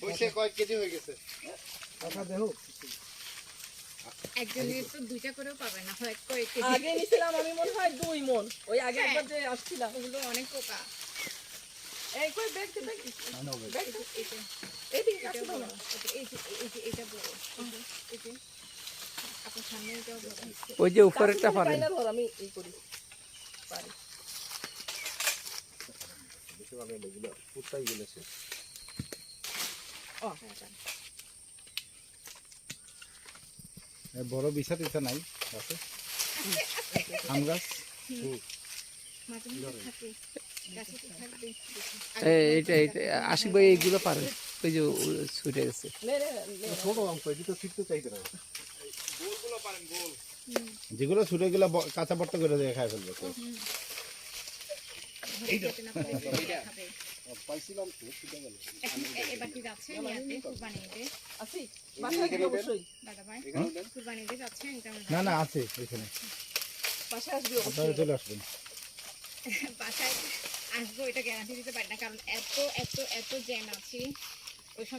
হইছে কয় কেজি হয়ে গেছে কথা দেখো একজনের তো দুইটা করেও পাবে না হয় কয়েক কেজি আগে নিছিলাম আমি মনে হয় 2 মণ ওই আগে একবার যে আসছিলাম ওগুলো অনেক পোকা এই কই ব্যাগ দে ব্যাগ ব্যাগ এটা এই দিকে এটা কাছে দাও বড় না এটা বড় এই যে আপনার সামনে এটাও বড় ওই যে উপরেরটা পারেন ফাইনাল ধর আমি এই করি পারি বেশি ভালো এগুলো পুত্তাই গেলেছে বড় বিছা দিতে নাই আছে আম গাছ মাঝে মধ্যে থাকে গাছে তো থাকবে এইটা এইটা আশিক ভাই এইগুলো পারে ওই যে ছুটে গেছে নে নে নে ছোট অঙ্ক এটি তো শিখতে চাইতে না গোলগুলো পারেন গোল যেগুলো ছুটে গেলে কাঁচা পড়তে করে দিয়ে খাই ফেলবে তো খাবে পাইছিলাম তো ছুটে গেল এখন এবার কি যাচ্ছে নিয়াতে কুরবানিতে আসি বাসায় আসবি অবশ্যই দাদা ভাই কুরবানিতে যাচ্ছে এটা না না আছে এখানে বাসায় আসবি আপনারা অবশ্যই চলে আসবেন বাসায় আসবো এটা গ্যারান্টি দিতে পারি না কারণ এত এত এত জ্যাম আছে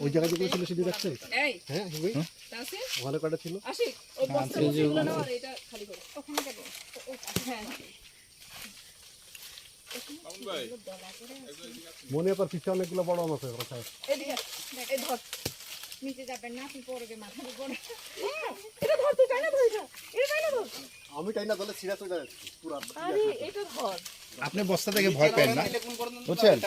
ওই জায়গা যেগুলো ছিল সেদিকে রাখছে এই হ্যাঁ ওই তাসি ওখানে কটা ছিল আসি ওই বস্তা গুলো নাও আর এটা খালি করো ওখানে যাবো হ্যাঁ মামুন ভাই মনে পর পিছনে অনেকগুলো বড় মাছ আছে ওরা খায় এদিকে এই ধর নিচে যাবেন না আপনি পড়বে মাথার উপর এটা ধর তুই টাইনা ধর এটা টাইনা ধর আমি তাই না দলে সিরা চলে যাচ্ছি পুরো আরে এটা ধর আপনি বস্তা থেকে ভয় পেন না বুঝছেন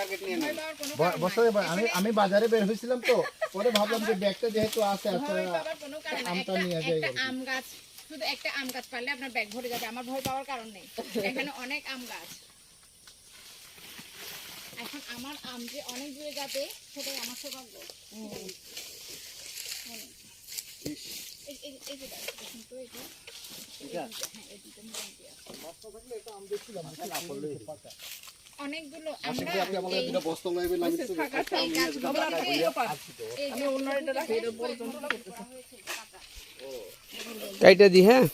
বস্তা থেকে আমি বাজারে বের হয়েছিলাম তো পরে ভাবলাম যে ব্যাগটা যেহেতু আছে ভয় পাওয়ার কোনো কারণ নাই আমটা নিয়ে যাই একটা আম গাছ শুধু একটা আম গাছ পারলে আপনার ব্যাগ ভরে যাবে আমার ভয় পাওয়ার কারণ নেই এখানে অনেক আম গাছ এখন আমার আম যে অনেক দূরে যাবে সেটাই আমার সৌভাগ্য এই যে দেখুন তো এটা হ্যাঁ এই দুটো মোটামুটি আছে। অনেকগুলো আমরা আপনি আমাকে দুটো বস্তা লাইবে লাগিয়ে এই গাছগুলো এই আমি অন্য এটা রাখি এটা বড় যন্ত্র করতেছি হয়েছে কাটা এইটা দি হ্যাঁ